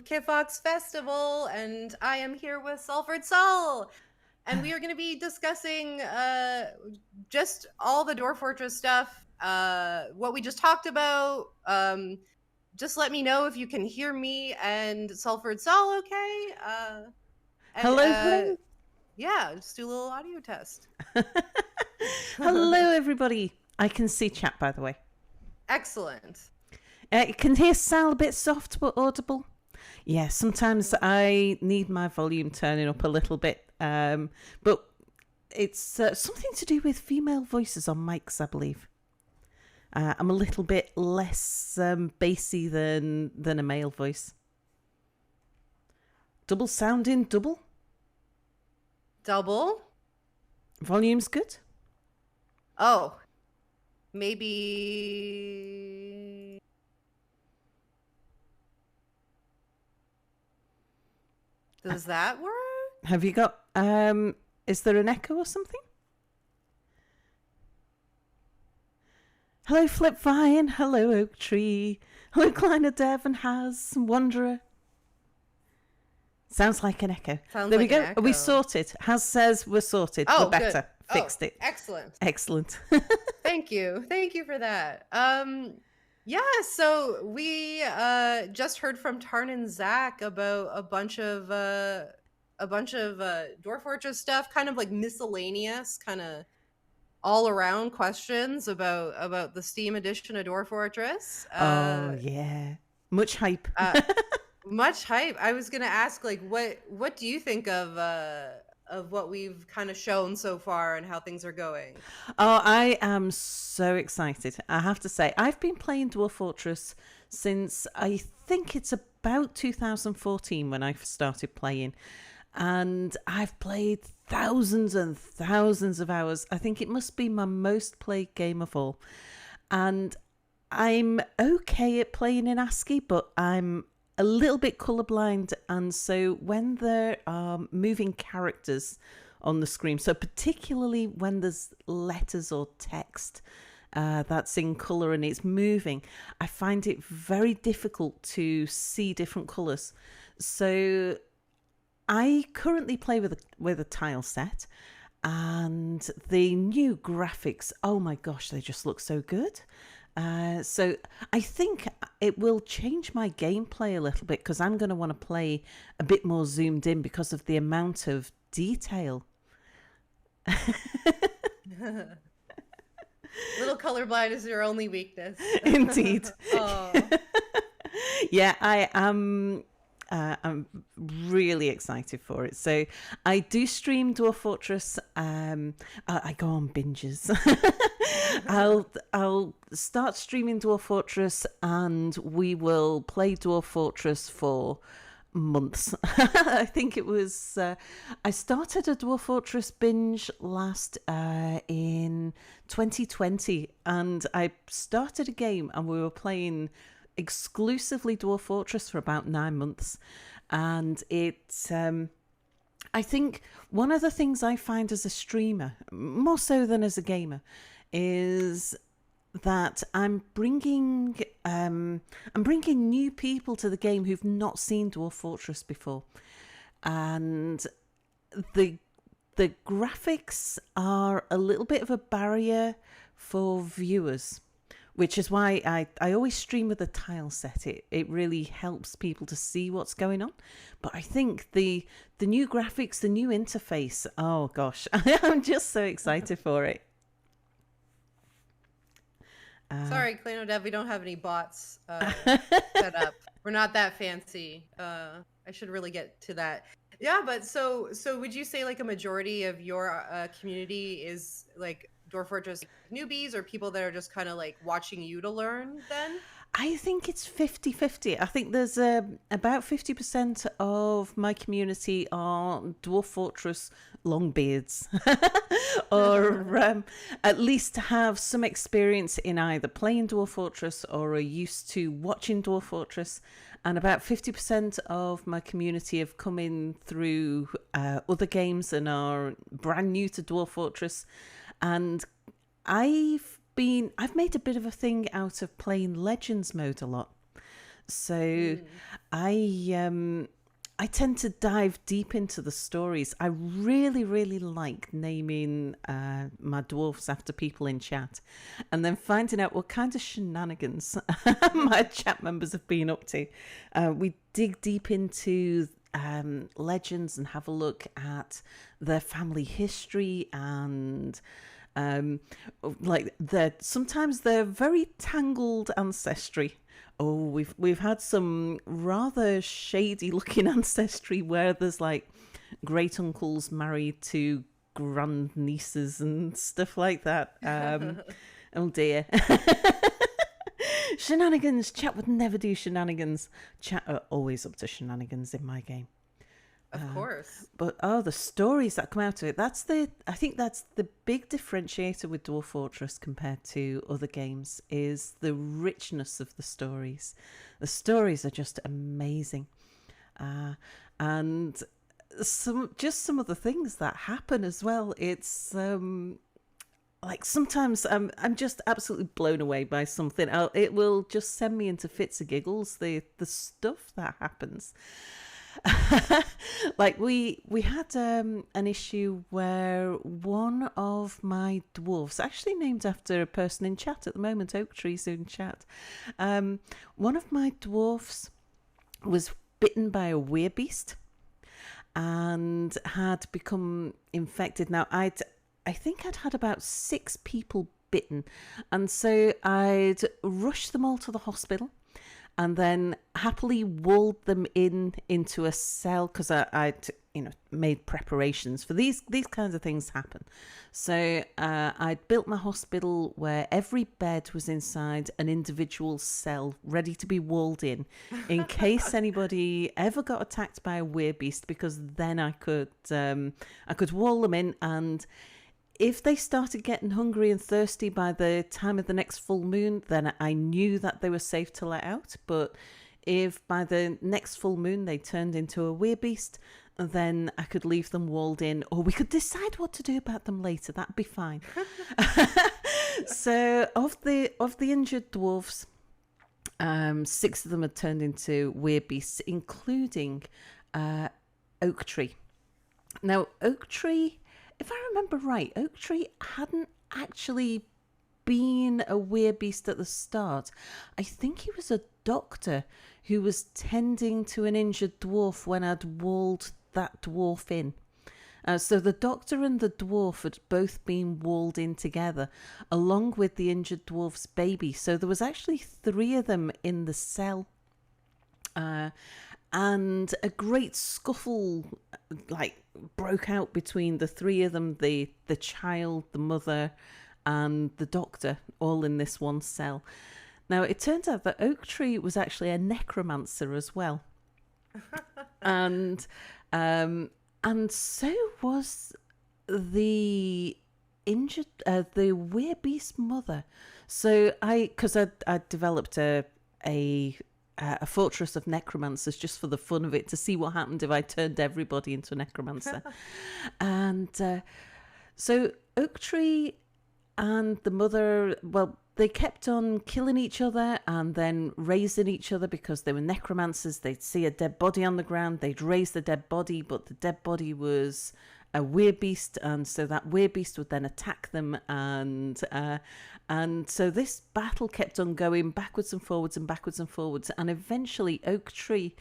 Kitfox Festival, and I am here with Sulfur'd Sol. And we are going to be discussing just all the Dwarf Fortress stuff, what we just talked about. Just let me know if you can hear me and Sulfur'd Sol okay. Hello. Yeah, just do a little audio test. Hello, everybody. I can see chat, by the way. Excellent. You can hear Sal a bit soft but audible. Yeah, sometimes I need my volume turning up a little bit, but it's something to do with female voices on mics, I believe. I'm a little bit less bassy than a male voice. Double sounding, double. Volume's good. Oh, maybe. Does that work? Have you got, is there an echo or something? Hello, Flipvine. Hello, Oak Tree. Hello, Kleiner Dev and Haz, Wanderer. Sounds like an echo. There we go. Are we sorted? Haz says we're sorted. We're better. Good. Fixed it. Excellent. Thank you for that. Yeah, so we just heard from Tarn and Zach about a bunch of Dwarf Fortress stuff, kind of like miscellaneous, kind of all around questions about the Steam edition of Dwarf Fortress. Oh yeah, much hype. Much hype. I was gonna ask, like, what do you think of what we've kind of shown so far and how things are going? Oh, I am so excited. I have to say, I've been playing Dwarf Fortress since I think it's about 2014 when I started playing. And I've played thousands and thousands of hours. I think it must be my most played game of all. And I'm okay at playing in ASCII, but I'm a little bit colorblind, and so when there are moving characters on the screen, so particularly when there's letters or text that's in color and it's moving, I find it very difficult to see different colors. So I currently play with a tile set, and the new graphics, oh my gosh, they just look so good. So I think it will change my gameplay a little bit, because I'm going to want to play a bit more zoomed in because of the amount of detail. Little colorblind is your only weakness. Indeed. Oh. Yeah, I am. I'm really excited for it. So I do stream Dwarf Fortress. I go on binges. I'll start streaming Dwarf Fortress, and we will play Dwarf Fortress for months. I think it was I started a Dwarf Fortress binge last in 2020, and I started a game and we were playing exclusively Dwarf Fortress for about 9 months. And it's I think one of the things I find as a streamer, more so than as a gamer, is that I'm bringing new people to the game who've not seen Dwarf Fortress before, and the graphics are a little bit of a barrier for viewers, which is why I always stream with a tile set. It really helps people to see what's going on. But I think the new graphics, the new interface, oh gosh, I'm just so excited for it. Sorry, Klano Dev, we don't have any bots set up. We're not that fancy. I should really get to that. Yeah, but so would you say like a majority of your community is like Dwarf Fortress newbies, or people that are just kind of like watching you to learn then? I think it's 50-50. I think there's about 50% of my community are Dwarf Fortress longbeards, or at least have some experience in either playing Dwarf Fortress or are used to watching Dwarf Fortress. And about 50% of my community have come in through other games and are brand new to Dwarf Fortress. And I've made a bit of a thing out of playing Legends mode a lot. So Mm. I tend to dive deep into the stories. I really, really like naming my dwarfs after people in chat and then finding out what kind of shenanigans my chat members have been up to. We dig deep into legends and have a look at their family history and like sometimes they're very tangled ancestry. Oh, we've had some rather shady looking ancestry where there's like great uncles married to grand nieces and stuff like that. Oh dear. Shenanigans. Chat would never do shenanigans. Chat are always up to shenanigans in my game. Of course. But the stories that come out of it, I think that's the big differentiator with Dwarf Fortress compared to other games is the richness of the stories. The stories are just amazing. And some of the things that happen as well. It's like sometimes I'm just absolutely blown away by something. It will just send me into fits of giggles. The stuff that happens. Like we had an issue where one of my dwarfs, actually named after a person in chat at the moment, Oak Tree's in chat, one of my dwarfs was bitten by a werebeast and had become infected. Now I think I'd had about 6 people bitten, and so I'd rushed them all to the hospital and then happily walled them into a cell because I'd made preparations for these kinds of things happen. So I'd built my hospital where every bed was inside an individual cell ready to be walled in case anybody ever got attacked by a werebeast, because then I could wall them in, and if they started getting hungry and thirsty by the time of the next full moon, then I knew that they were safe to let out. But if by the next full moon they turned into a werebeast, then I could leave them walled in, or we could decide what to do about them later. That'd be fine. So of the injured dwarfs, 6 of them had turned into werebeasts, including Oak Tree. Now, Oak Tree, if I remember right, Oak Tree hadn't actually been a werebeast at the start. I think he was a doctor who was tending to an injured dwarf when I'd walled that dwarf in. So the doctor and the dwarf had both been walled in together, along with the injured dwarf's baby. So there was actually 3 of them in the cell. And a great scuffle broke out between the 3 of them, the child, the mother, and the doctor, all in this one cell. Now, it turns out that Oak Tree was actually a necromancer as well. and so was the injured, the werebeast mother. So I developed a fortress of necromancers just for the fun of it, to see what happened if I turned everybody into a necromancer. And so Oak Tree and the mother, well, they kept on killing each other and then raising each other because they were necromancers. They'd see a dead body on the ground, they'd raise the dead body, but the dead body was a werebeast, and so that werebeast would then attack them, and so this battle kept on going backwards and forwards and backwards and forwards, and eventually Oak Tree's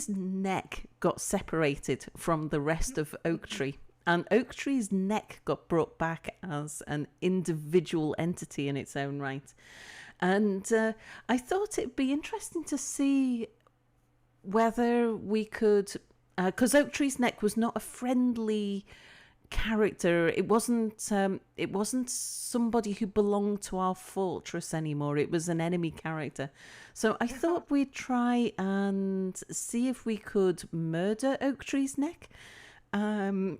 neck got separated from the rest of Oak Tree, and Oak Tree's neck got brought back as an individual entity in its own right. And I thought it'd be interesting to see whether we could, because Oak Tree's neck was not a friendly character. It wasn't somebody who belonged to our fortress anymore. It was an enemy character. So I thought we'd try and see if we could murder Oak Tree's neck. The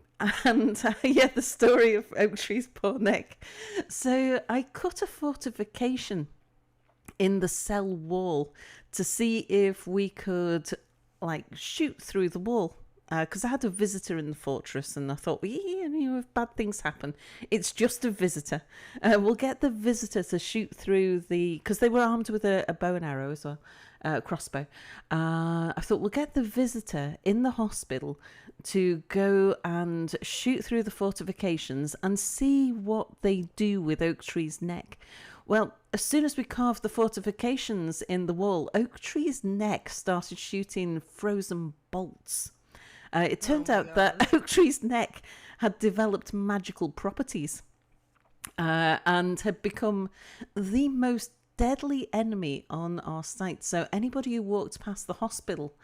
story of Oak Tree's poor neck. So I cut a fortification in the cell wall to see if we could shoot through the wall. because I had a visitor in the fortress, and I thought, well, yeah, if bad things happen, it's just a visitor. We'll get the visitor to shoot through because they were armed with a bow and arrow as well, crossbow. I thought we'll get the visitor in the hospital to go and shoot through the fortifications and see what they do with Oak Tree's neck. Well, as soon as we carved the fortifications in the wall, Oak Tree's neck started shooting frozen bolts. It turned out that Oak Tree's neck had developed magical properties and had become the most deadly enemy on our site. So anybody who walked past the hospital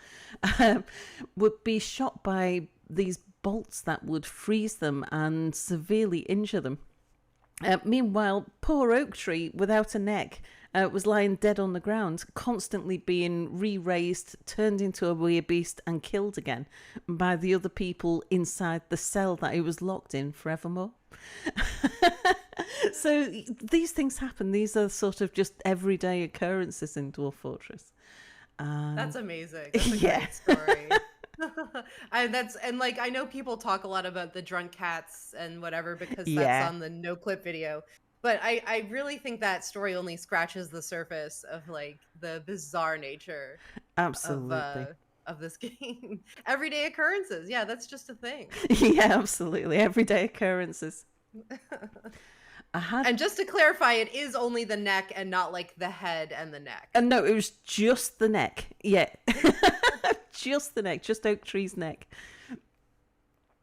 would be shot by these bolts that would freeze them and severely injure them. Meanwhile, poor Oak Tree, without a neck, was lying dead on the ground, constantly being re-raised, turned into a weird beast, and killed again by the other people inside the cell that he was locked in forevermore. So these things happen. These are sort of just everyday occurrences in Dwarf Fortress. That's amazing. That's a great story. I know people talk a lot about the drunk cats and whatever because that's on the no clip video, but I really think that story only scratches the surface of like the bizarre nature of this game. Everyday occurrences, yeah, that's just a thing. Yeah, absolutely, everyday occurrences. And just to clarify, it is only the neck and not like the head and the neck. And no, it was just the neck. Yeah. Just the neck, just Oak Tree's neck.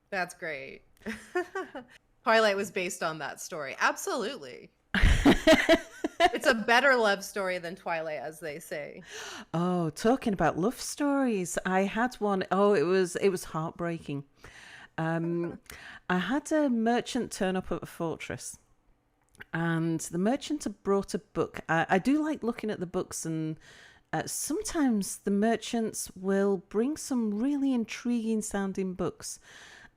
That's great. Twilight was based on that story. Absolutely. It's a better love story than Twilight, as they say. Oh, talking about love stories. I had one. Oh, it was heartbreaking. I had a merchant turn up at a fortress. And the merchant had brought a book. I do like looking at the books, and sometimes the merchants will bring some really intriguing sounding books.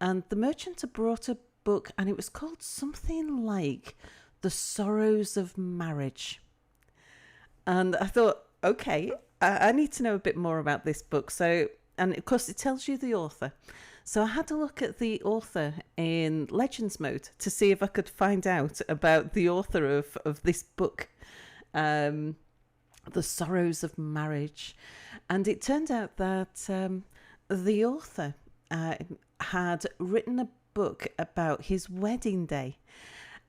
And the merchant had brought a book, and it was called something like The Sorrows of Marriage. And I thought, okay, I need to know a bit more about this book. So, and of course, it tells you the author. So I had to look at the author in Legends mode to see if I could find out about the author of this book, The Sorrows of Marriage. And it turned out that the author had written a book about his wedding day.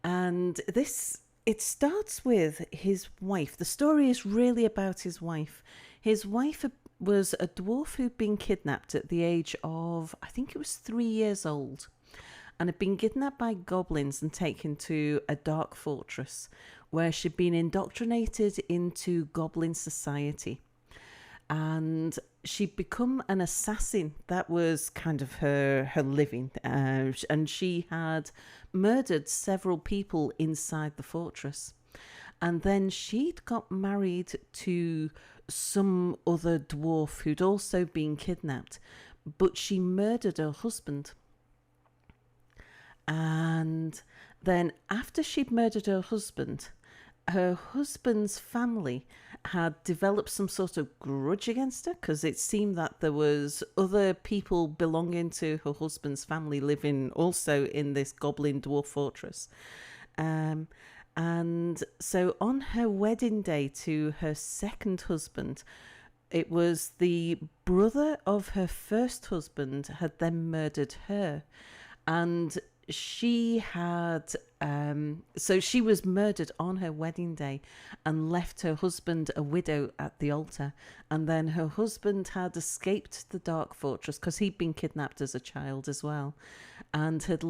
And it starts with his wife. The story is really about his wife. His wife was a dwarf who'd been kidnapped at the age of, I think it was 3 years old, and had been kidnapped by goblins and taken to a dark fortress where she'd been indoctrinated into goblin society. And she'd become an assassin. That was kind of her living. And she had murdered several people inside the fortress. And then she'd got married to some other dwarf who'd also been kidnapped, but she murdered her husband. And then after she'd murdered her husband's family had developed some sort of grudge against her, because it seemed that there was other people belonging to her husband's family living also in this goblin dwarf fortress. And so on her wedding day to her second husband, it was the brother of her first husband had then murdered her. And she had, so she was murdered on her wedding day and left her husband a widow at the altar. And then her husband had escaped the Dark Fortress because he'd been kidnapped as a child as well, and had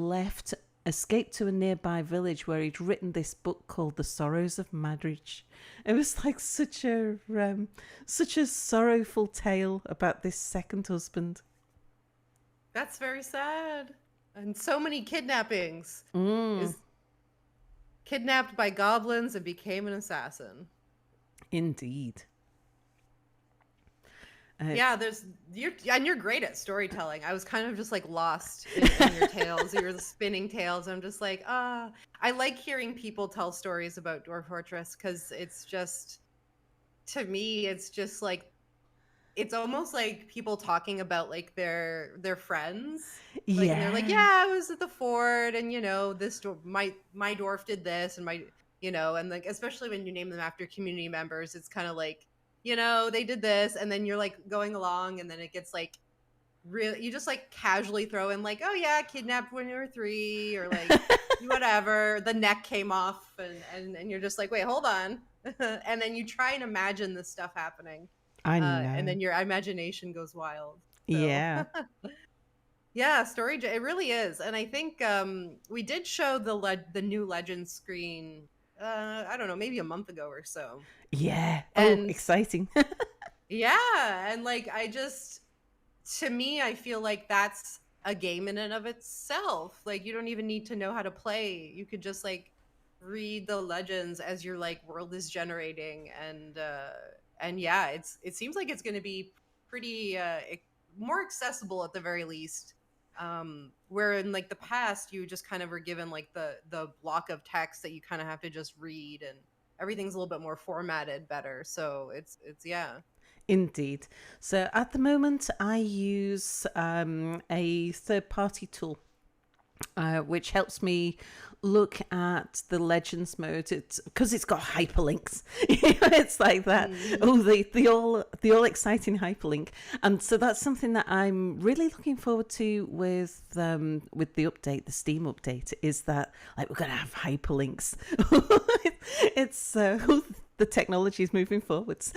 escaped to a nearby village where he'd written this book called The Sorrows of Marriage. It was like such a sorrowful tale about this second husband. That's very sad. And so many kidnappings. Is kidnapped by goblins and became an assassin. Indeed. Yeah, you're great at storytelling. I was kind of just like lost in your tales, your spinning tales. I'm just like, I like hearing people tell stories about Dwarf Fortress because it's just, to me, it's just like it's almost like people talking about like their friends, like, and they're like, Yeah. yeah, I was at the fort, and this my dwarf did this, and and like, especially when you name them after community members, it's kind of like, they did this, and then you're like going along, and then it gets like real, you just like casually throw in like, oh yeah, kidnapped when you were 3, or like whatever, the neck came off, and you're just like, wait, hold on. And then you try and imagine this stuff happening, I and know. then your imagination goes wild. So Yeah. yeah, it really is. And I think we did show the new legend screen, I don't know, maybe a month ago or so. Yeah. Oh, And exciting. yeah, and like, to me, I feel like that's a game in and of itself. Like, you don't even need to know how to play. You could just like read the legends as your like world is generating, and yeah, it seems like it's going to be pretty more accessible at the very least. Where in like the past, you just kind of were given like the block of text that you kind of have to just read, and everything's a little bit more formatted better. So it's yeah. Indeed. So at the moment, I use a third party tool. Which helps me look at the legends mode. It's because it's got hyperlinks. It's like that. Mm-hmm. Oh, the all exciting hyperlink, and so that's something that I'm really looking forward to with the update, the Steam update. Is that like we're gonna have hyperlinks? It's the technology is moving forwards.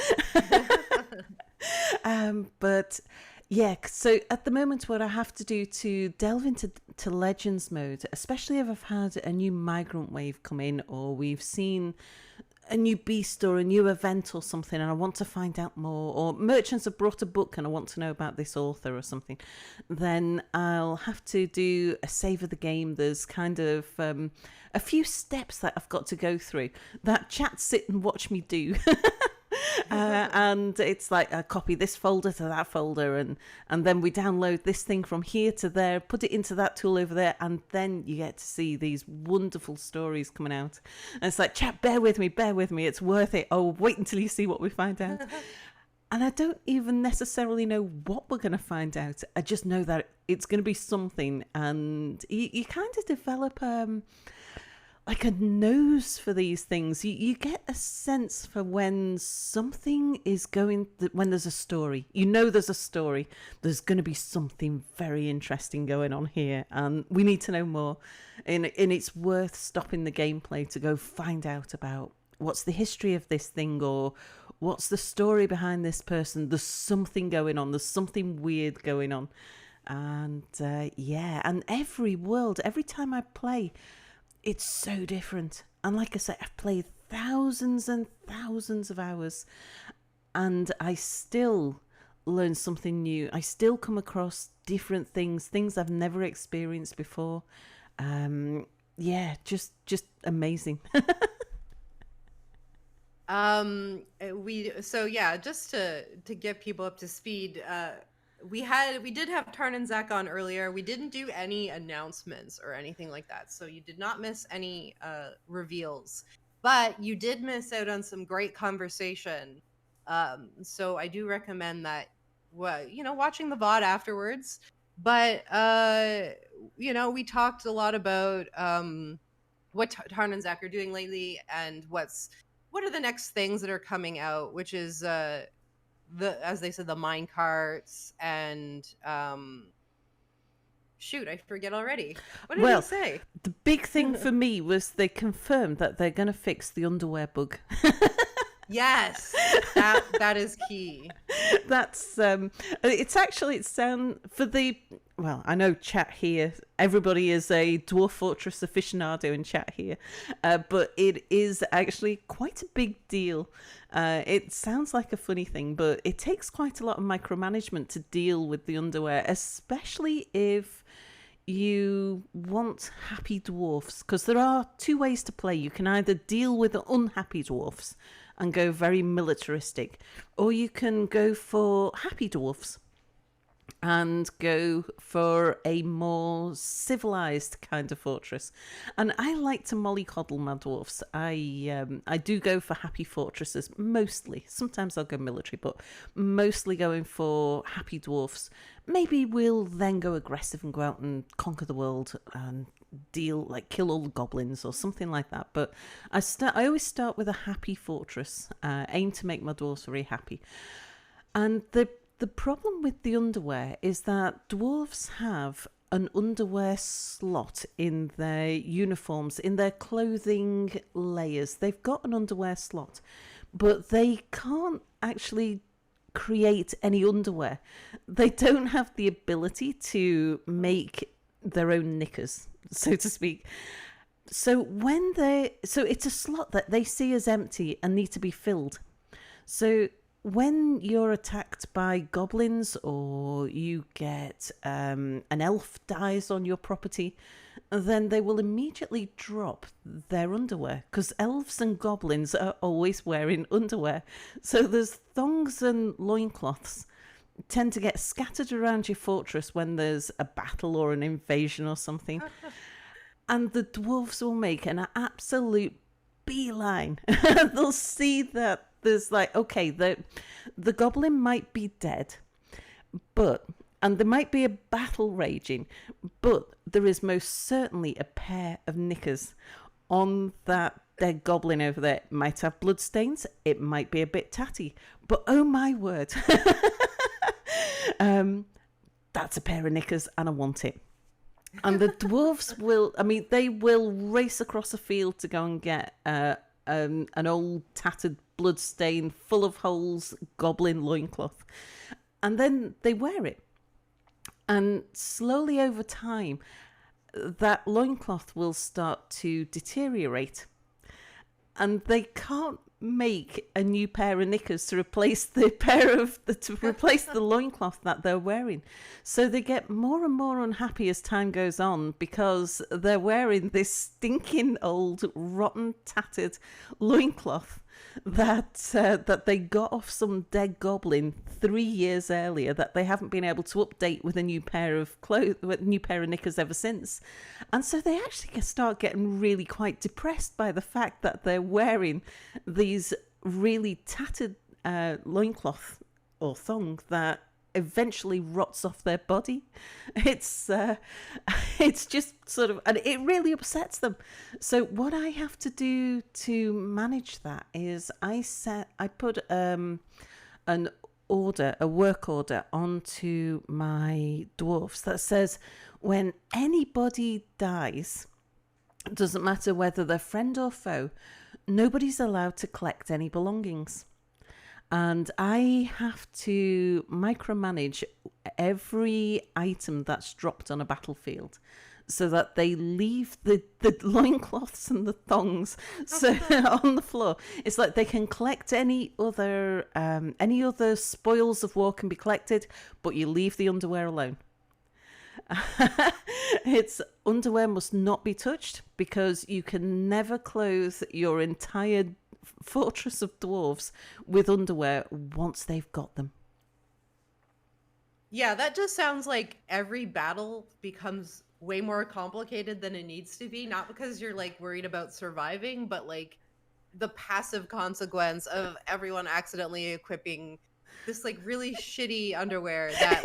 But yeah, so at the moment, what I have to do to delve into Legends mode, especially if I've had a new migrant wave come in, or we've seen a new beast or a new event or something, and I want to find out more, or merchants have brought a book and I want to know about this author or something, then I'll have to do a save of the game. There's kind of a few steps that I've got to go through that chat sit and watch me do. And it's like I copy this folder to that folder, and then we download this thing from here to there, put it into that tool over there, and then you get to see these wonderful stories coming out. And it's like, chat, bear with me, it's worth it. Oh, wait until you see what we find out. And I don't even necessarily know what we're going to find out. I just know that it's going to be something, and you kind of develop like a nose for these things. You get a sense for when something is when there's a story. There's a story. There's going to be something very interesting going on here, and we need to know more. And it's worth stopping the gameplay to go find out about what's the history of this thing, or what's the story behind this person. There's something going on. There's something weird going on. And and every world, every time I play, it's so different. And like I said, I've played thousands and thousands of hours, and I still learn something new. I still come across different things I've never experienced before. Just amazing. Just to get people up to speed, we did have Tarn and Zach on earlier. We didn't do any announcements or anything like that, so you did not miss any reveals, but you did miss out on some great conversation. So I do recommend that, watching the VOD afterwards. But we talked a lot about what Tarn and Zach are doing lately, and what are the next things that are coming out, which is as they said, the mine carts, and shoot, I forget already. What did he say? The big thing for me was they confirmed that they're going to fix the underwear bug. Yes, that is key. That's I know chat here, everybody is a Dwarf Fortress aficionado in chat here, but it is actually quite a big deal. It sounds like a funny thing, but it takes quite a lot of micromanagement to deal with the underwear, especially if you want happy dwarfs, because there are two ways to play. You can either deal with the unhappy dwarfs and go very militaristic, or you can go for happy dwarfs. and go for a more civilized kind of fortress. And I like to mollycoddle my dwarfs. I do go for happy fortresses mostly. Sometimes I'll go military, but mostly going for happy dwarfs. Maybe we'll then go aggressive and go out and conquer the world and kill all the goblins or something like that. But I always start with a happy fortress. Aim to make my dwarfs very happy. And the problem with the underwear is that dwarves have an underwear slot in their uniforms, in their clothing layers. They've got an underwear slot, but they can't actually create any underwear. They don't have the ability to make their own knickers, so to speak. So it's a slot that they see as empty and need to be filled. So when you're attacked by goblins or you get an elf dies on your property, then they will immediately drop their underwear, because elves and goblins are always wearing underwear. So there's thongs and loincloths tend to get scattered around your fortress when there's a battle or an invasion or something. And the dwarves will make an absolute beeline. They'll see that there's okay, the goblin might be dead, and there might be a battle raging, but there is most certainly a pair of knickers on that dead goblin over there. It might have blood stains, it might be a bit tatty, but oh my word, that's a pair of knickers and I want it. And the dwarves they will race across a field to go and get an old tattered bloodstain full of holes goblin loincloth, and then they wear it, and slowly over time that loincloth will start to deteriorate, and they can't make a new pair of knickers to replace the loincloth that they're wearing. So they get more and more unhappy as time goes on, because they're wearing this stinking old rotten tattered loincloth that they got off some dead goblin 3 years earlier, that they haven't been able to update with a new pair of knickers ever since. And so they actually start getting really quite depressed by the fact that they're wearing these really tattered loincloth or thong that eventually rots off their body. It's just sort of, and it really upsets them. So what I have to do to manage that is I put a work order onto my dwarfs that says when anybody dies, it doesn't matter whether they're friend or foe, nobody's allowed to collect any belongings. And I have to micromanage every item that's dropped on a battlefield, so that they leave the loincloths and the thongs on the floor. It's like they can collect any other spoils of war can be collected, but you leave the underwear alone. Underwear must not be touched, because you can never clothe your entire fortress of dwarves with underwear once they've got them. Yeah, that just sounds like every battle becomes way more complicated than it needs to be. Not because you're worried about surviving, but the passive consequence of everyone accidentally equipping this really shitty underwear that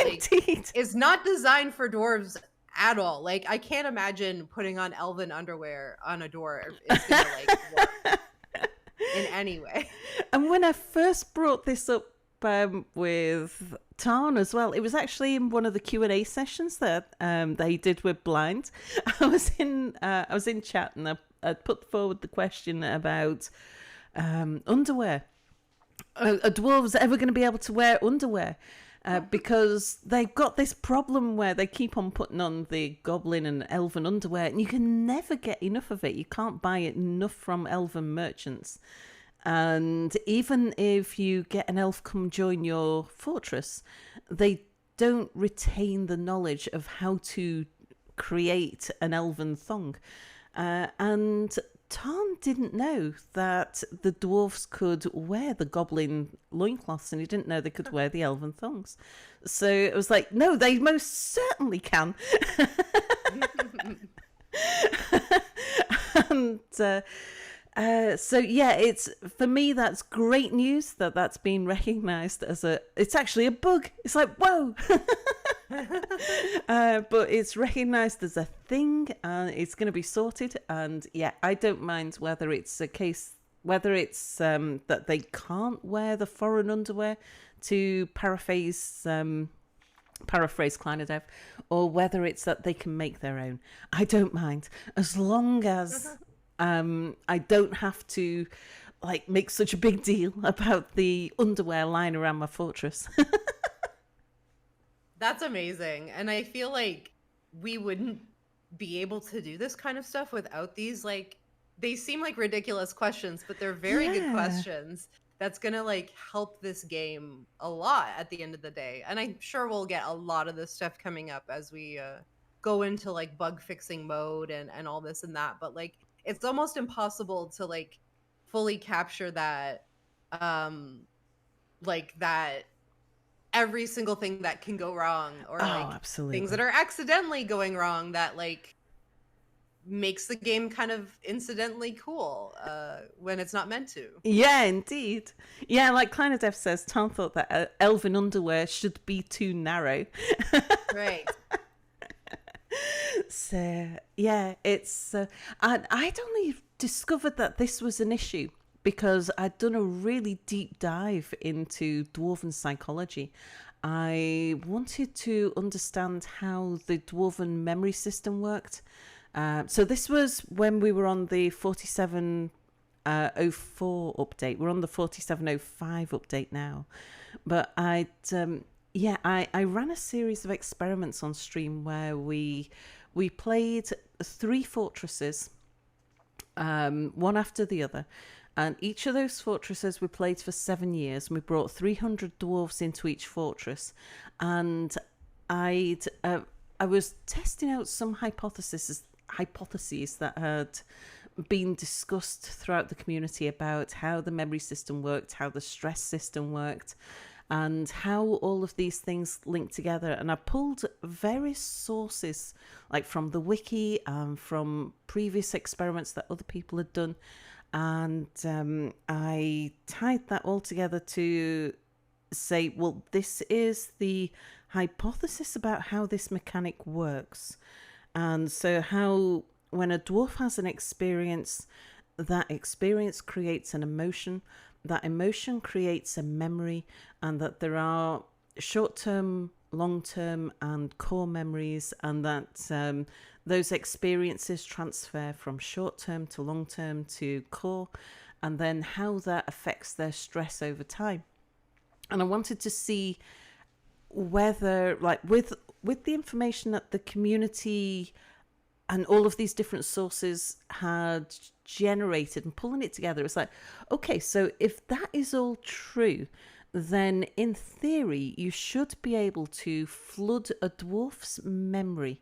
is not designed for dwarves at all. I can't imagine putting on elven underwear on a dwarf. It's gonna work in any way. And when I first brought this up with Tarn as well, it was actually in one of the Q&A sessions that they did with Blind. I was in chat, and I put forward the question about underwear. Are dwarves ever going to be able to wear underwear? Because they've got this problem where they keep on putting on the goblin and elven underwear, and you can never get enough of it. You can't buy it enough from elven merchants. And even if you get an elf come join your fortress, they don't retain the knowledge of how to create an elven thong. And Tarn didn't know that the dwarves could wear the goblin loincloths, and he didn't know they could wear the elven thongs. So it was like, no, they most certainly can. And so yeah, it's, for me, that's great news that that's been recognized as it's actually a bug. It's like, whoa. But it's recognized as a thing, and it's going to be sorted. And yeah, I don't mind whether it's a case, whether it's that they can't wear the foreign underwear, to paraphrase Kleinodev, or whether it's that they can make their own. I don't mind, as long as I don't have to like make such a big deal about the underwear lying around my fortress. That's amazing. And I feel like we wouldn't be able to do this kind of stuff without these, like, they seem like ridiculous questions, but they're very good questions. That's gonna like help this game a lot at the end of the day. And I'm sure we'll get a lot of this stuff coming up as we go into like bug fixing mode and all this and that. But like, it's almost impossible to like fully capture that, like that every single thing that can go wrong, or like absolutely, things that are accidentally going wrong that like makes the game kind of incidentally cool when it's not meant to. Yeah, indeed. Yeah, like Kleinodev says, Tom thought that elven underwear should be too narrow. Right. So yeah, it's I'd only discovered that this was an issue because I'd done a really deep dive into dwarven psychology. I wanted to understand how the dwarven memory system worked. So this was when we were on the 4704 update. We're on the 4705 update now. But I ran a series of experiments on stream where we played 3 fortresses, one after the other. And each of those fortresses we played for 7 years. And we brought 300 dwarves into each fortress. And I was testing out some hypotheses that had been discussed throughout the community about how the memory system worked, how the stress system worked, and how all of these things link together. And I pulled various sources, like from the wiki and from previous experiments that other people had done. And I tied that all together to say, well, this is the hypothesis about how this mechanic works. And so how, when a dwarf has an experience, that experience creates an emotion, that emotion creates a memory, and that there are short-term, long-term, and core memories, and that those experiences transfer from short-term to long-term to core, and then how that affects their stress over time. And I wanted to see whether, like, with the information that the community and all of these different sources had generated and pulling it together, it's like, okay, so if that is all true, then in theory you should be able to flood a dwarf's memory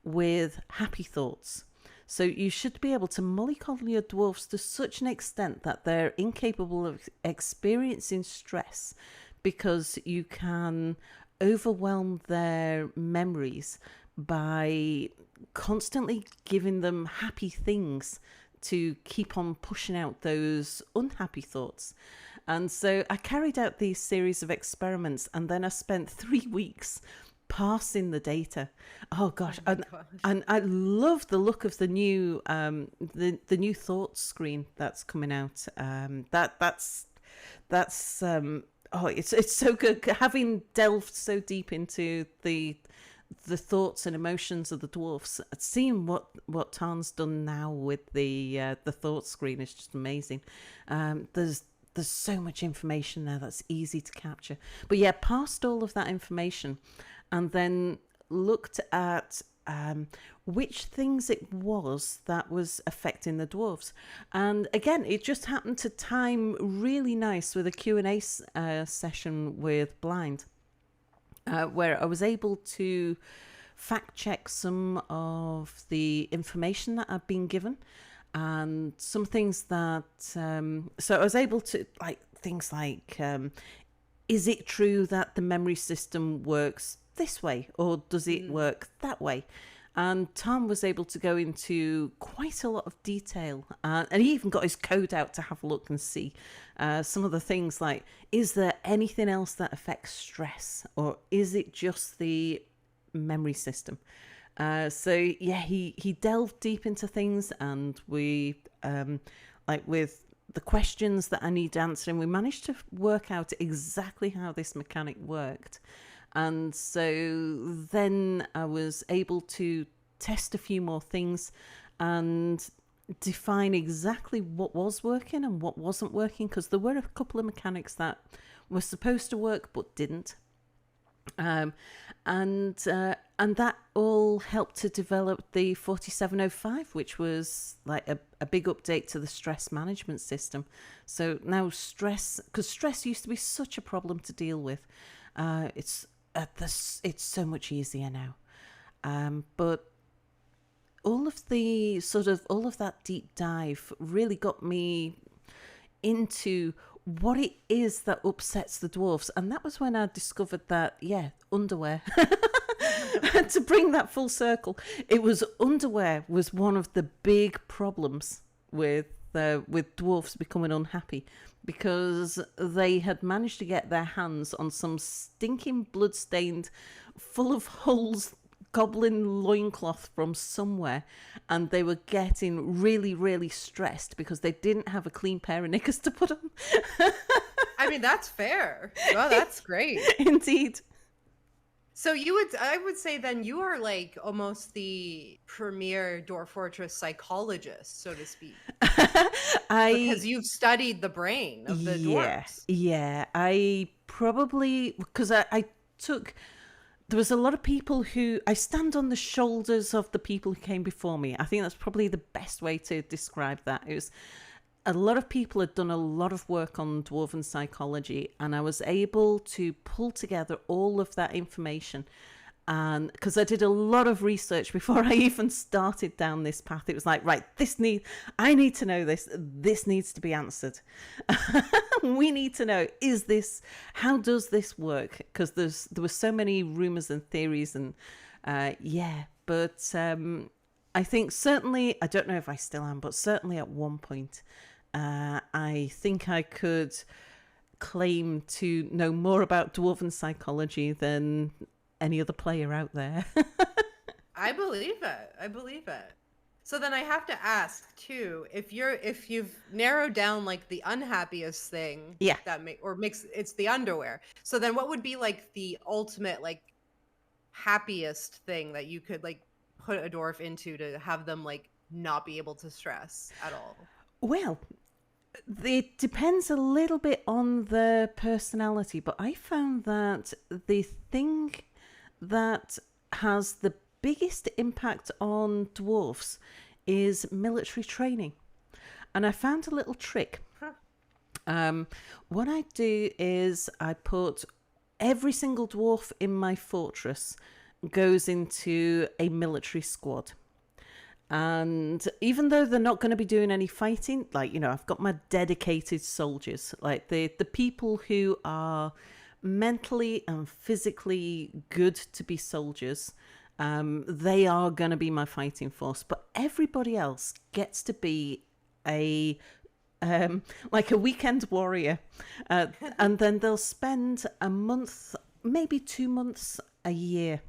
with happy thoughts. So you should be able to mollycoddle your dwarfs to such an extent that they're incapable of experiencing stress, because you can overwhelm their memories by constantly giving them happy things to keep on pushing out those unhappy thoughts. And so I carried out these series of experiments, and then I spent 3 weeks parsing the data. Oh gosh, and I love the look of the new the new thoughts screen that's coming out. That's oh, it's so good, having delved so deep into the thoughts and emotions of the dwarfs. Seeing what Tarn's done now with the thought screen is just amazing. There's so much information there that's easy to capture. But yeah, parsed all of that information, and then looked at which things it was that was affecting the dwarves. And again, it just happened to time really nice with a Q&A session with Blind, where I was able to fact check some of the information that I've been given. and some things that so I was able to, like, things like is it true that the memory system works this way, or does it work that way? And Tom was able to go into quite a lot of detail, and he even got his code out to have a look and see some of the things, like, is there anything else that affects stress, or is it just the memory system? So yeah, he delved deep into things, and we like, with the questions that I need answering, we managed to work out exactly how this mechanic worked. And so then I was able to test a few more things and define exactly what was working and what wasn't working, because there were a couple of mechanics that were supposed to work but didn't. And that all helped to develop the 4705, which was like a big update to the stress management system. So now stress, because stress used to be such a problem to deal with, it's so much easier now. But all of that deep dive really got me into what it is that upsets the dwarfs. And that was when I discovered that, underwear. To bring that full circle, it was underwear was one of the big problems with dwarfs becoming unhappy, because they had managed to get their hands on some stinking blood-stained, full of holes, goblin loincloth from somewhere, and they were getting really, really stressed because they didn't have a clean pair of knickers to put on. I mean, that's fair. Well, that's great. Indeed. So I would say then you are like almost the premier Dwarf Fortress psychologist, so to speak. Because you've studied the brain of the dwarves. Yeah, I probably, because I took, there was a lot of people who, I stand on the shoulders of the people who came before me. I think that's probably the best way to describe that. It was, a lot of people had done a lot of work on dwarven psychology, and I was able to pull together all of that information. And because I did a lot of research before I even started down this path, it was like, right, I need to know this. This needs to be answered. We need to know, how does this work? Because there were so many rumors and theories, and but I think certainly, I don't know if I still am, but certainly at one point, I think I could claim to know more about dwarven psychology than any other player out there. I believe it. So then I have to ask too, if you've narrowed down like the unhappiest thing, that makes it's the underwear. So then what would be like the ultimate like happiest thing that you could like put a dwarf into to have them like not be able to stress at all? Well, it depends a little bit on the personality, but I found that the thing that has the biggest impact on dwarfs is military training. And I found a little trick. What I do is I put every single dwarf in my fortress goes into a military squad. And even though they're not going to be doing any fighting, like, I've got my dedicated soldiers, like the people who are mentally and physically good to be soldiers. They are going to be my fighting force, but everybody else gets to be like a weekend warrior, and then they'll spend a month, maybe 2 months a year,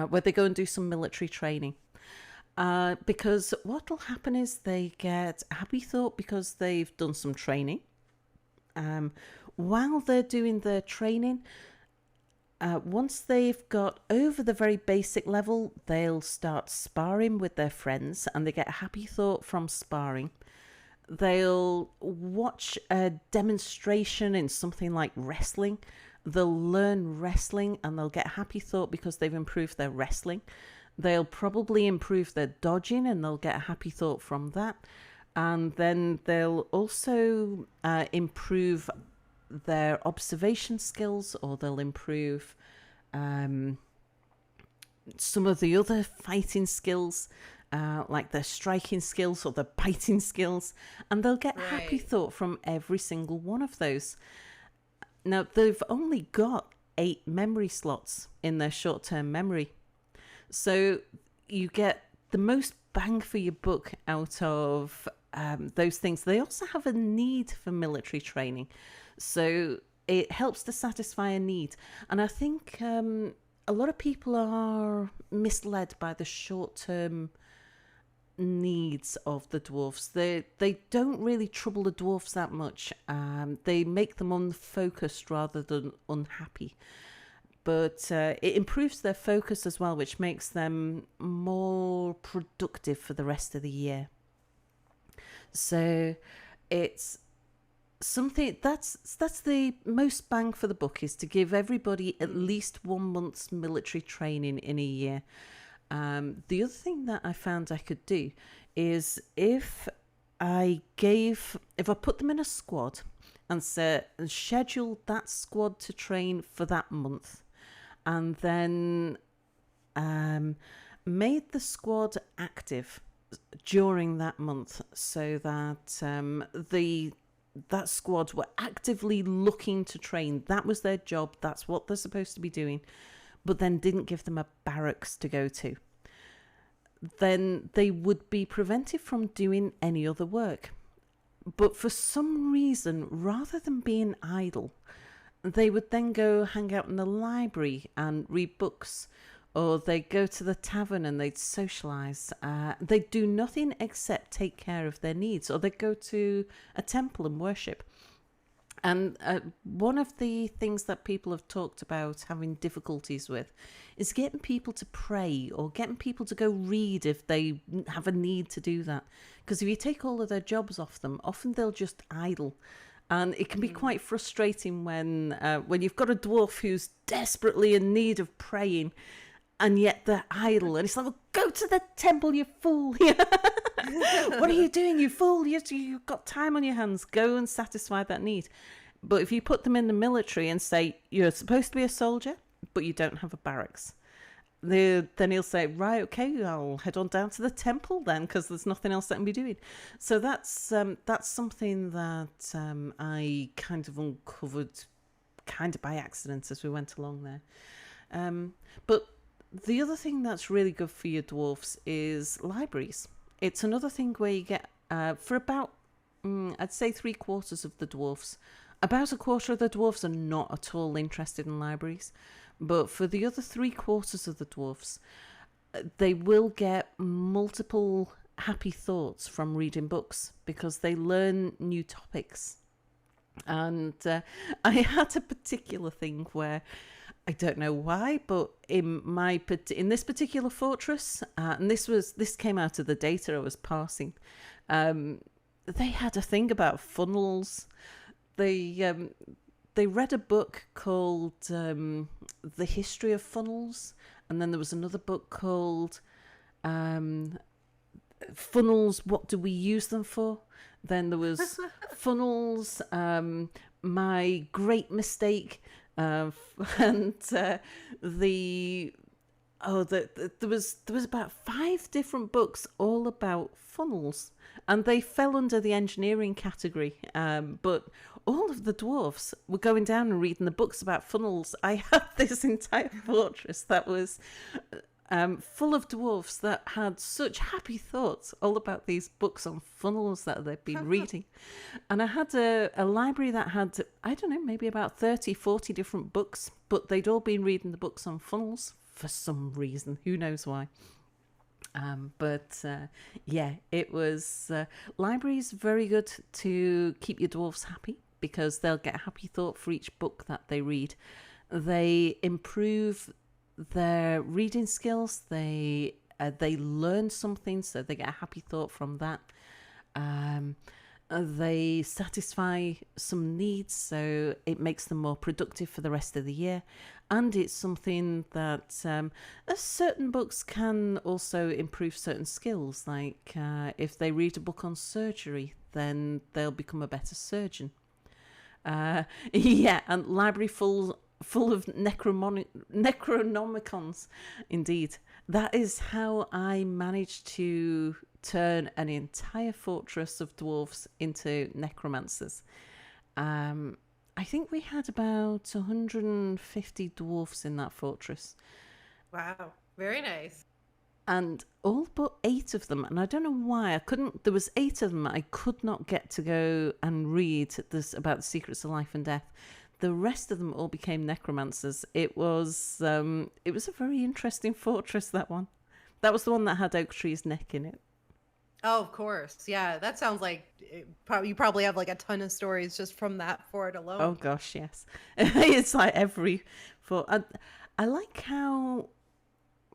where they go and do some military training. Because what will happen is they get happy thought because they've done some training. While they're doing their training, once they've got over the very basic level, they'll start sparring with their friends, and they get happy thought from sparring. They'll watch a demonstration in something like wrestling. They'll learn wrestling, and they'll get happy thought because they've improved their wrestling. They'll probably improve their dodging, and they'll get a happy thought from that. And then they'll also improve their observation skills, or they'll improve some of the other fighting skills. like their striking skills or their biting skills, and they'll get happy Right. thought from every single one of those. Now, they've only got 8 memory slots in their short-term memory. So you get the most bang for your buck out of those things. They also have a need for military training. So it helps to satisfy a need. And I think a lot of people are misled by the short-term needs of the dwarfs. They don't really trouble the dwarfs that much. They make them unfocused rather than unhappy. But it improves their focus as well, which makes them more productive for the rest of the year. So it's something that's the most bang for the buck, is to give everybody at least 1 month's military training in a year. The other thing that I found I could do is if I put them in a squad and scheduled that squad to train for that month, and then made the squad active during that month, so that that squad were actively looking to train. That was their job. That's what they're supposed to be doing. But then didn't give them a barracks to go to. Then they would be prevented from doing any other work. But for some reason, rather than being idle, they would then go hang out in the library and read books, or they'd go to the tavern and they'd socialise. They'd do nothing except take care of their needs, or they'd go to a temple and worship. And one of the things that people have talked about having difficulties with is getting people to pray, or getting people to go read if they have a need to do that. Because if you take all of their jobs off them, often they'll just idle. And it can be quite frustrating when you've got a dwarf who's desperately in need of praying, and yet they're idle. And it's like, well, go to the temple, you fool. What are you doing, you fool? You've got time on your hands. Go and satisfy that need. But if you put them in the military and say, you're supposed to be a soldier, but you don't have a barracks, then he'll say, right, okay, I'll head on down to the temple then, because there's nothing else that I can be doing. So that's something that I kind of uncovered kind of by accident as we went along there. But the other thing that's really good for your dwarfs is libraries. It's another thing where you get, for about, I'd say 3/4 of the dwarfs, about 1/4 of the dwarfs are not at all interested in libraries. But for the other 3/4 of the dwarfs, they will get multiple happy thoughts from reading books, because they learn new topics. And I had a particular thing where, I don't know why, but in this particular fortress, and this came out of the data I was passing, they had a thing about funnels. They read a book called The History of Funnels, and then there was another book called Funnels, What Do We Use Them For? Then there was Funnels, My Great Mistake, and there was about 5 different books all about funnels, and they fell under the engineering category. But all of the dwarfs were going down and reading the books about funnels. I had this entire fortress that was full of dwarfs that had such happy thoughts all about these books on funnels that they'd been reading. And I had a library that had, I don't know, maybe about 30, 40 different books, but they'd all been reading the books on funnels for some reason. Who knows why? Yeah, it was libraries very good to keep your dwarfs happy, because they'll get a happy thought for each book that they read. They improve their reading skills. They learn something, so they get a happy thought from that. They satisfy some needs, so it makes them more productive for the rest of the year. And it's something that certain books can also improve certain skills. Like if they read a book on surgery, then they'll become a better surgeon. Yeah, and library full of necronomicons. Indeed, that is how I managed to turn an entire fortress of dwarves into necromancers. I think we had about 150 dwarfs in that fortress. Wow. Very nice. And all but 8 of them, and I don't know why I couldn't. There was 8 of them I could not get to go and read this about the secrets of life and death. The rest of them all became necromancers. It was a very interesting fortress. That one, that was the one that had Oak Tree's neck in it. Oh, of course. Yeah, that sounds like you probably have like a ton of stories just from that fort Oh alone. gosh, yes, it's like every fort. I like how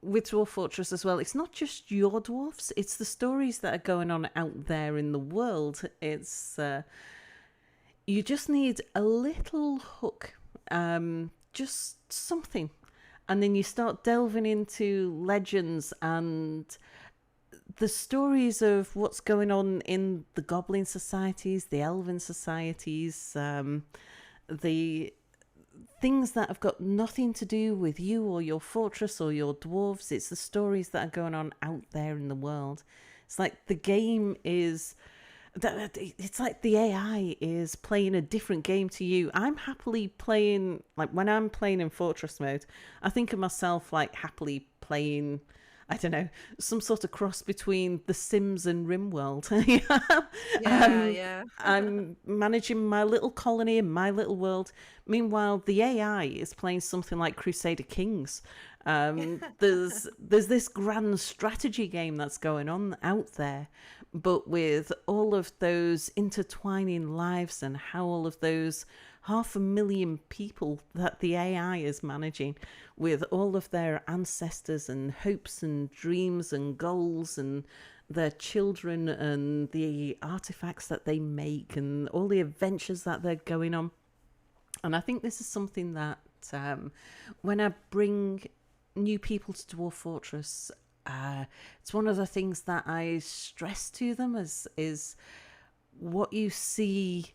with Dwarf Fortress as well, it's not just your dwarfs, it's the stories that are going on out there in the world. It's you just need a little hook, just something, and then you start delving into legends and the stories of what's going on in the goblin societies, the elven societies, the things that have got nothing to do with you or your fortress or your dwarves. It's the stories that are going on out there in the world. It's like the game is it's like the AI is playing a different game to you. I'm happily playing, like when I'm playing in fortress mode, I think of myself like happily playing, I don't know, some sort of cross between The Sims and RimWorld. Yeah, yeah. I'm managing my little colony in my little world. Meanwhile, the AI is playing something like Crusader Kings. There's this grand strategy game that's going on out there, but with all of those intertwining lives and how all of those 500,000 people that the AI is managing with all of their ancestors and hopes and dreams and goals and their children and the artifacts that they make and all the adventures that they're going on. And I think this is something that when I bring new people to Dwarf Fortress, it's one of the things that I stress to them is what you see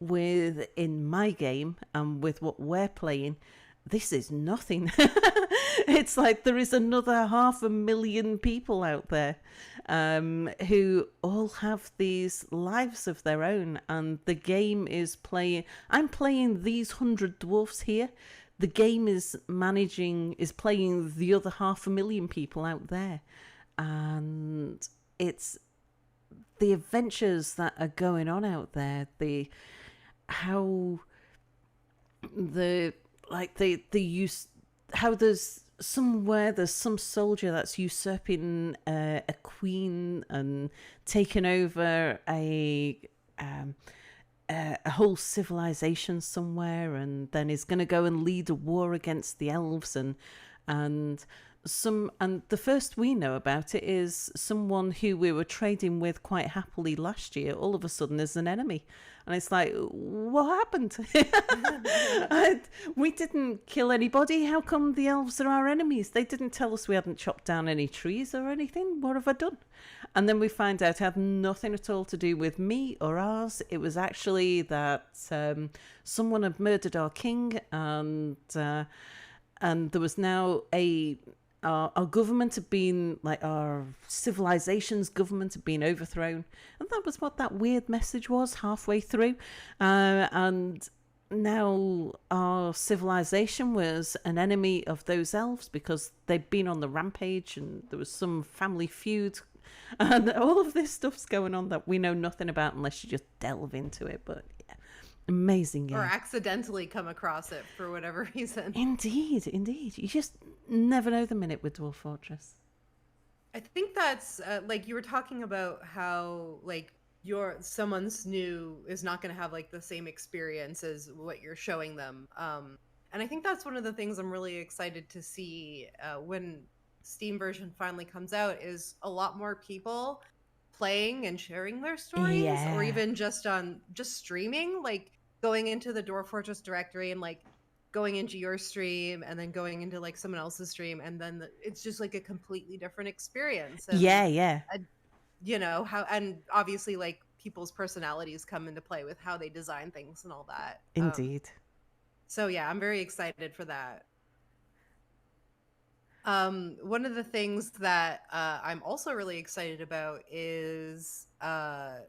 within my game and with what we're playing. This is nothing. It's like there is another 500,000 people out there who all have these lives of their own, and the game is playing. I'm playing these 100 dwarfs here. The game is playing the other 500,000 people out there, and it's the adventures that are going on out there. How the use, how there's some soldier that's usurping a queen and taking over a whole civilization somewhere, and then is going to go and lead a war against the elves, and the first we know about it is someone who we were trading with quite happily last year all of a sudden is an enemy, and it's like, what happened? We didn't kill anybody. How come the elves are our enemies? They didn't tell us we hadn't chopped down any trees or anything. What have I done? And then we find out it had nothing at all to do with me or ours. It was actually that someone had murdered our king, and there was now our government had been, like, our civilization's government had been overthrown. And that was what that weird message was halfway through. And now our civilization was an enemy of those elves because they'd been on the rampage and there was some family feud. And all of this stuff's going on that we know nothing about unless you just delve into it. But yeah, amazing game. Or accidentally come across it for whatever reason. Indeed. You just never know the minute with Dwarf Fortress. I think that's like you were talking about how like someone's new is not going to have like the same experience as what you're showing them. And I think that's one of the things I'm really excited to see when Steam version finally comes out, is a lot more people playing and sharing their stories, or even just streaming, like going into the Dwarf Fortress directory and like going into your stream and then going into like someone else's stream, and then it's just like a completely different experience. And, you know how, and obviously like people's personalities come into play with how they design things and all that. Indeed. So yeah, I'm very excited for that. One of the things that I'm also really excited about is yeah,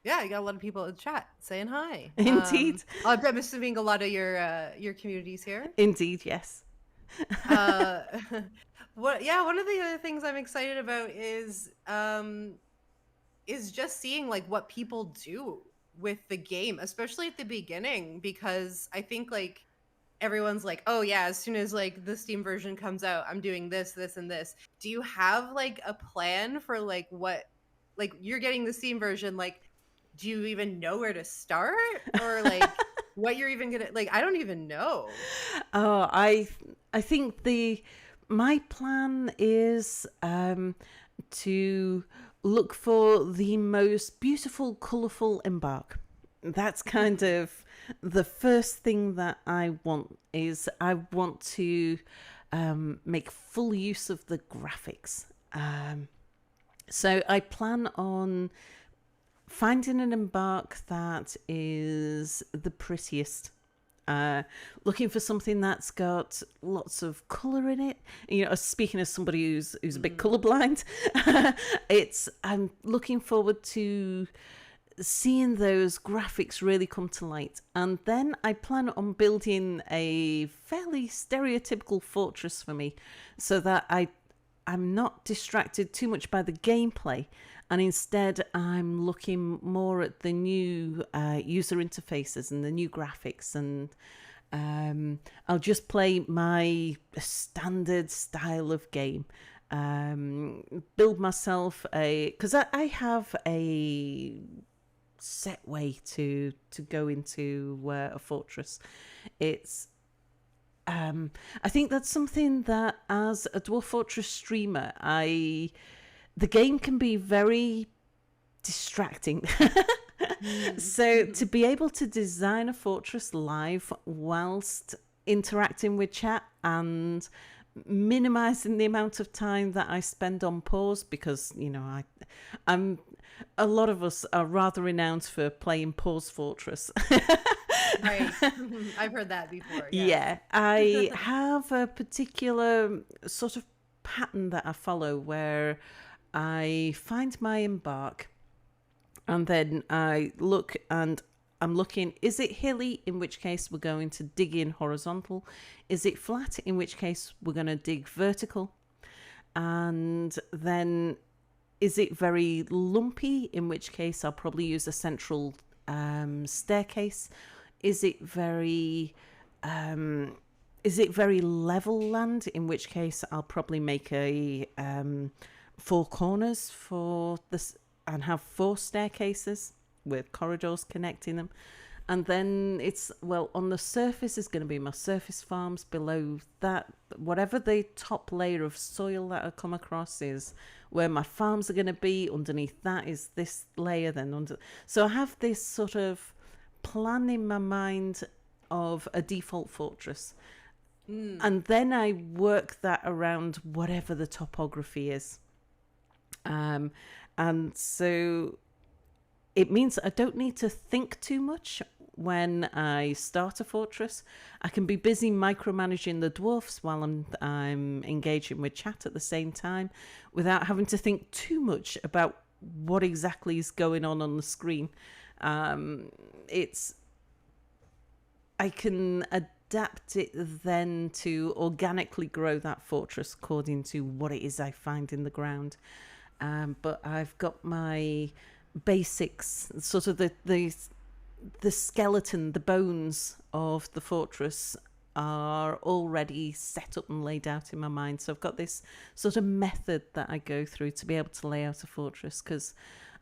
you got a lot of people in chat saying hi. Indeed. I'm assuming a lot of your communities here. Indeed, yes. Uh, one of the other things I'm excited about is just seeing like what people do with the game, especially at the beginning, because I think like everyone's like, oh yeah, as soon as like the Steam version comes out, I'm doing this, this, and this. Do you have like a plan for like what, like you're getting the Steam version, like do you even know where to start, or like what you're even gonna like? I don't even know. Oh, I think my plan is to look for the most beautiful, colourful embark. That's kind of the first thing that I want. Is I want to make full use of the graphics. So I plan on finding an embark that is the prettiest. Looking for something that's got lots of colour in it. You know, speaking as somebody who's a bit colourblind, I'm looking forward to seeing those graphics really come to light. And then I plan on building a fairly stereotypical fortress for me, so that I'm not distracted too much by the gameplay, and instead I'm looking more at the new user interfaces and the new graphics, and I'll just play my standard style of game. Build myself because I have a set way to go into a fortress. It's I think that's something that as a Dwarf Fortress streamer, the game can be very distracting. So to be able to design a fortress live whilst interacting with chat and minimizing the amount of time that I spend on pause, because you know I'm a lot of us are rather renowned for playing pause fortress. Right. I've heard that before. Yeah, I have a particular sort of pattern that I follow where I find my embark and then I look and I'm looking, is it hilly, in which case we're going to dig in horizontal? Is it flat, in which case we're going to dig vertical? And then is it very lumpy, in which case I'll probably use a central staircase? Is it very level land, in which case I'll probably make a 4 corners for this and have 4 staircases with corridors connecting them. And then it's, well, on the surface is going to be my surface farms. Below that, whatever the top layer of soil that I come across is where my farms are going to be. Underneath that is this layer, then under. So I have this sort of plan in my mind of a default fortress. And then I work that around whatever the topography is. And so it means I don't need to think too much when I start a fortress. I can be busy micromanaging the dwarfs while I'm engaging with chat at the same time, without having to think too much about what exactly is going on the screen. I can adapt it then to organically grow that fortress according to what it is I find in the ground. But I've got my basics, sort of the skeleton, the bones of the fortress are already set up and laid out in my mind. So I've got this sort of method that I go through to be able to lay out a fortress, because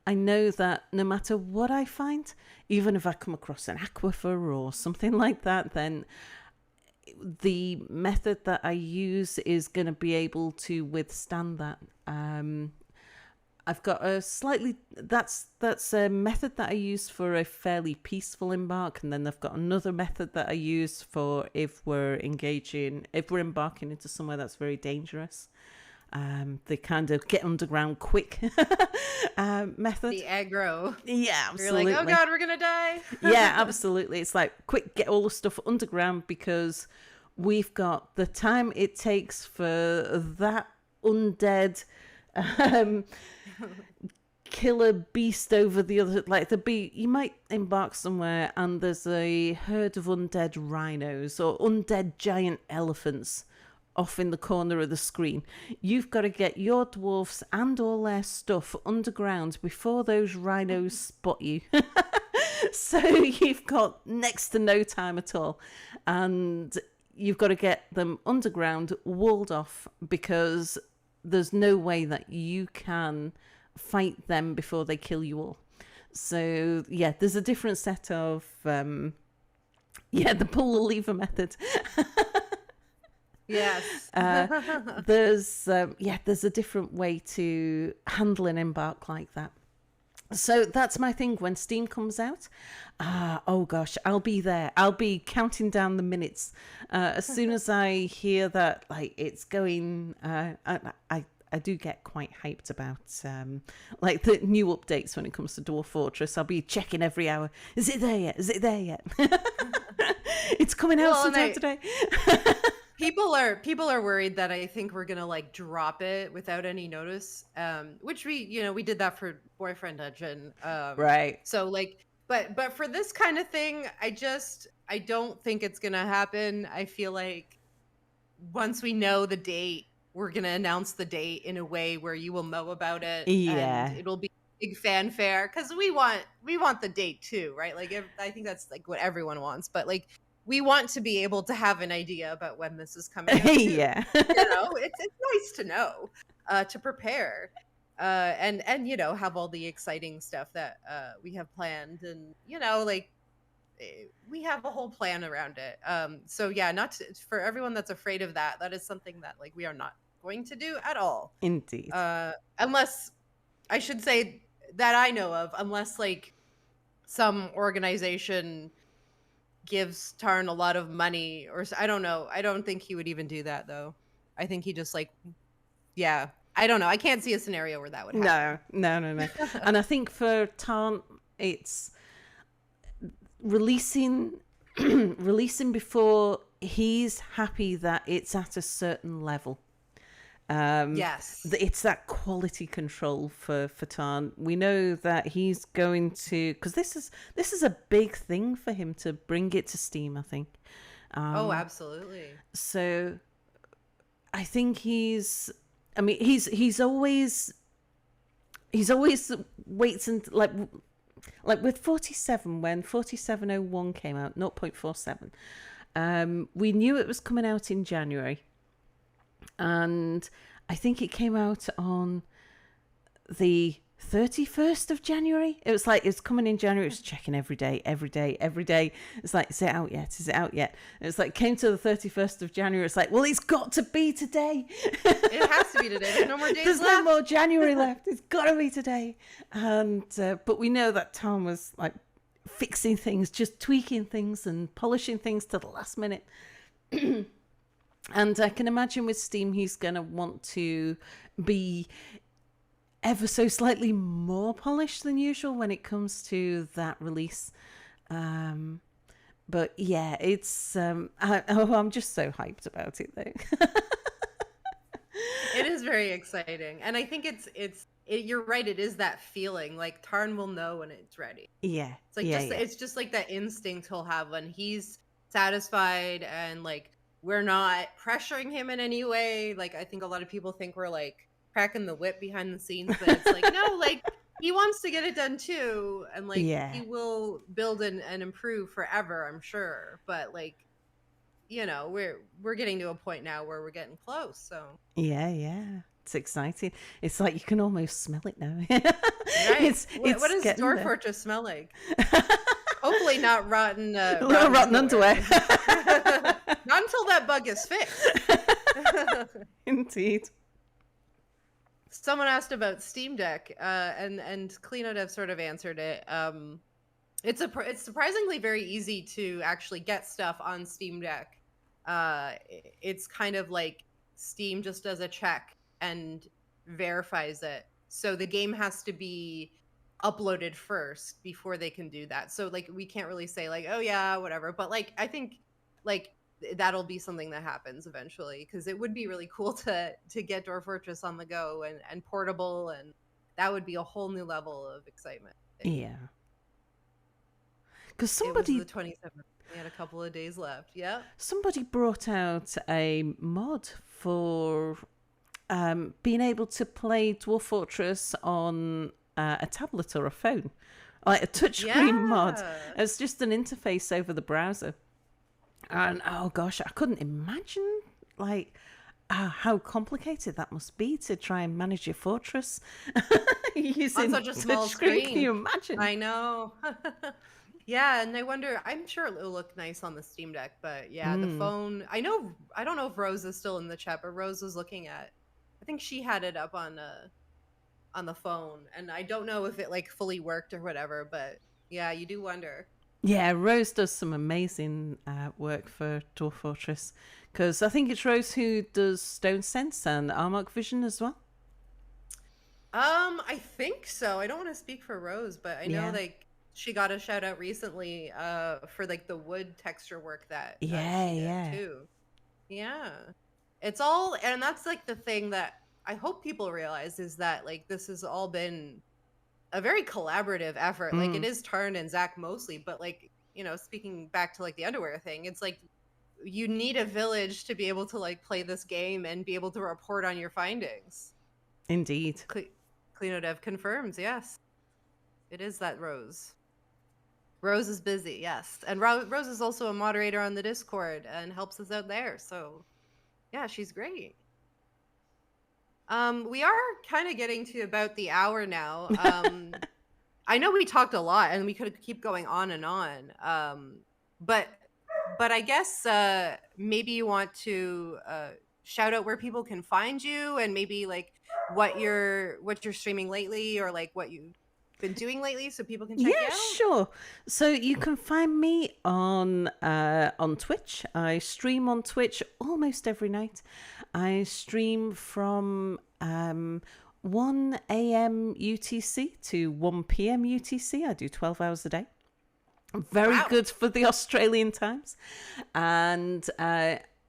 I know that no matter what I find, even if I come across an aquifer or something like that, then the method that I use is going to be able to withstand that. I've got a slightly that's a method that I use for a fairly peaceful embark, and then I've got another method that I use for if we're embarking into somewhere that's very dangerous. the kind of get underground quick method. The aggro. Yeah, You're absolutely. like, oh god, we're gonna die. Yeah, absolutely. It's like quick, get all the stuff underground because we've got the time it takes for that undead killer beast over the other, like you might embark somewhere and there's a herd of undead rhinos or undead giant elephants off in the corner of the screen. You've got to get your dwarfs and all their stuff underground before those rhinos spot you. So you've got next to no time at all, and you've got to get them underground, walled off, because there's no way that you can fight them before they kill you all. So yeah, there's a different set of the pull the lever method. Yes. There's a different way to handle an embark like that. So that's my thing when Steam comes out. Oh gosh, I'll be there. I'll be counting down the minutes as soon as I hear that like it's going. I do get quite hyped about like the new updates when it comes to Dwarf Fortress. I'll be checking every hour. Is it there yet? Is it there yet? It's coming out sometime today. People are worried that I think we're gonna like drop it without any notice, which we did that for Boyfriend Dungeon, right? So like, but for this kind of thing, I don't think it's gonna happen. I feel like once we know the date, we're gonna announce the date in a way where you will know about it, and it'll be big fanfare because we want the date too, right? Like I think that's like what everyone wants, but like. We want to be able to have an idea about when this is coming out. Yeah. It's nice to know, to prepare, and have all the exciting stuff that we have planned, and like we have a whole plan around it. So yeah, for everyone that's afraid of that, that is something that like we are not going to do at all. Indeed. Unless, I should say that I know of, unless like some organization gives Tarn a lot of money, or I don't know. I don't think he would even do that though. I think he just like, yeah, I don't know. I can't see a scenario where that would happen. No. And I think for Tarn, it's releasing before he's happy that it's at a certain level. Yes, it's that quality control for Tarn. We know that he's going to, because this is a big thing for him to bring it to Steam, I think. Oh, absolutely. So I think he's always waits and like with 47, when 4701 came out, 0.47, we knew it was coming out in January. And I think it came out on the 31st of January. It was like, it's coming in January. It was checking every day. It's like, is it out yet? And it's like, came to the 31st of January. It's like, well, it's got to be today. It has to be today. There's no more days There's left. no more January left. It's got to be today. And but we know that Tom was like fixing things, just tweaking things and polishing things to the last minute. And I can imagine with Steam, he's going to want to be ever so slightly more polished than usual when it comes to that release. But yeah, it's I'm just so hyped about it though. It is very exciting, and I think you're right. It is that feeling like Tarn will know when it's ready. Yeah, it's like it's just like that instinct he'll have when he's satisfied, and like. We're not pressuring him in any way. Like, I think a lot of people think we're like cracking the whip behind the scenes, but it's like, no, like he wants to get it done too. And like, he will build and improve forever, I'm sure. But like, we're getting to a point now where we're getting close. So yeah. It's exciting. It's like you can almost smell it now. Right. It's what does Dwarf Fortress smell like? Hopefully not rotten underwear. Not until that bug is fixed. Indeed. Someone asked about Steam Deck, and Cleanodev sort of answered it. It's surprisingly very easy to actually get stuff on Steam Deck. It's kind of like Steam just does a check, and verifies it. So the game has to be uploaded first before they can do that. So like we can't really say like, oh yeah, whatever. But like I think like that'll be something that happens eventually, because it would be really cool to get Dwarf Fortress on the go and portable, and that would be a whole new level of excitement. Yeah. Because It was the 27th. We had a couple of days left. Yeah. somebody brought out a mod for being able to play Dwarf Fortress on a tablet or a phone, like a touchscreen mod. Yeah. It's just an interface over the browser. And oh gosh, I couldn't imagine like how complicated that must be to try and manage your fortress using On such a small touchscreen. screen. Can you imagine? I know. Yeah, and I wonder, I'm sure it'll look nice on the Steam Deck, but yeah, the phone, I don't know if Rose is still in the chat, but Rose was looking at, I think she had it up on the phone, and I don't know if it like fully worked or whatever, but yeah, you do wonder. Yeah, Rose does some amazing work for Dwarf Fortress, because I think it's Rose who does Stone Sense and Armok Vision as well. I think so. I don't want to speak for Rose, but I know Yeah. like she got a shout out recently for like the wood texture work that Yeah, she did yeah. too. Yeah. It's all, and that's like the thing that I hope people realize, is that like this has all been a very collaborative effort. Like it is Tarn and Zach mostly, but like, you know, speaking back to like the underwear thing, it's like you need a village to be able to like play this game and be able to report on your findings. Indeed. Cleanodev confirms, yes. It is that Rose. Rose is busy, yes. And Rose is also a moderator on the Discord and helps us out there. So, yeah, she's great. We are kind of getting to about the hour now. I know we talked a lot and we could keep going on and on. But I guess maybe you want to shout out where people can find you, and maybe like what you're streaming lately, or like what you've been doing lately, so people can check you out. Sure. So you can find me on Twitch. I stream on Twitch almost every night. I stream from 1 a.m. UTC to 1 p.m. UTC. I do 12 hours a day. Very good for the Australian times. And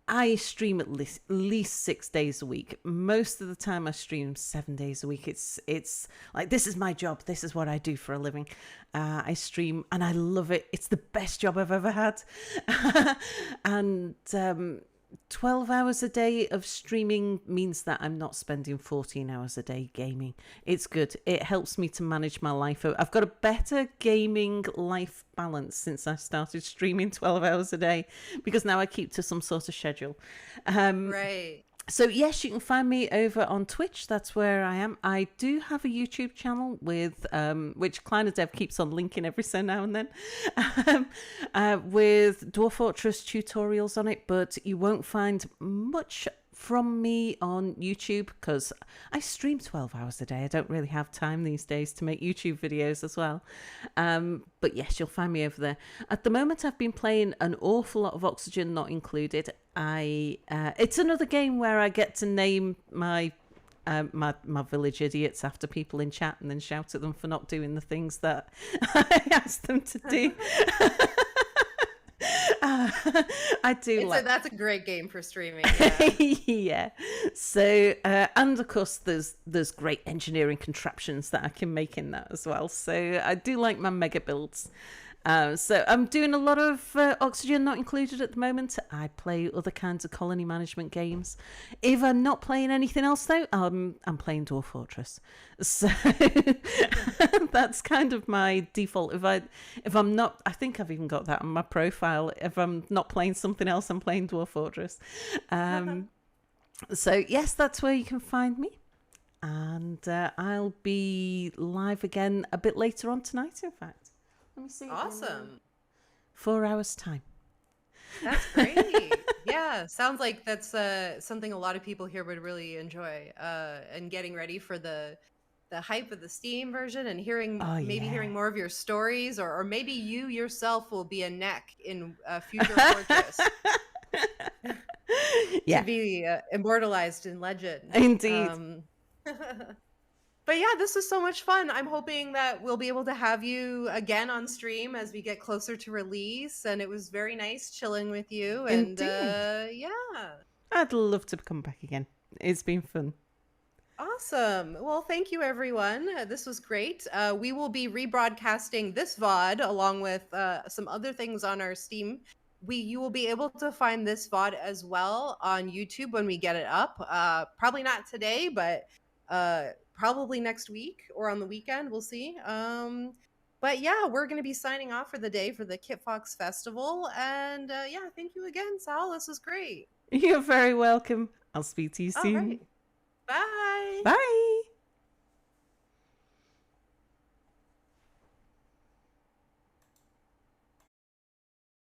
I stream at least 6 days a week. Most of the time I stream 7 days a week. It's like, this is my job. This is what I do for a living. I stream and I love it. It's the best job I've ever had. And 12 hours a day of streaming means that I'm not spending 14 hours a day gaming. It's good. It helps me to manage my life. I've got a better gaming life balance since I started streaming 12 hours a day, because now I keep to some sort of schedule. Right. So yes, you can find me over on Twitch. That's where I am. I do have a YouTube channel with which Kleiner keeps on linking every so now and then, with Dwarf Fortress tutorials on it. But you won't find much from me on YouTube because I stream 12 hours a day. I don't really have time these days to make YouTube videos as well. But yes, you'll find me over there. At the moment, I've been playing an awful lot of Oxygen Not Included. It's another game where I get to name my village idiots after people in chat and then shout at them for not doing the things that I asked them to do. I do that's a great game for streaming. Yeah. Yeah. So and of course there's great engineering contraptions that I can make in that as well. So I do like my mega builds. So I'm doing a lot of Oxygen Not Included at the moment. I play other kinds of colony management games. If I'm not playing anything else though, I'm playing Dwarf Fortress. So that's kind of my default. If I'm not, I think I've even got that on my profile. If I'm not playing something else, I'm playing Dwarf Fortress. So yes, that's where you can find me. And I'll be live again a bit later on tonight, in fact. Let me see. Awesome. 4 hours time. That's great. Yeah, sounds like that's something a lot of people here would really enjoy. And getting ready for the hype of the Steam version, and hearing more of your stories, or maybe you yourself will be a neck in future Fortress. to Yeah, be immortalized in legend. indeed. But yeah, this was so much fun. I'm hoping that we'll be able to have you again on stream as we get closer to release. And it was very nice chilling with you. And Indeed. yeah, I'd love to come back again. It's been fun. awesome. Well, thank you, everyone. This was great. We will be rebroadcasting this VOD along with some other things on our Steam. You will be able to find this VOD as well on YouTube when we get it up. Probably not today, but probably next week or on the weekend. We'll see. But yeah, we're going to be signing off for the day for the Kitfox Festival. And yeah, thank you again, Sal. This was great. You're very welcome. I'll speak to you All soon. right. Bye. Bye.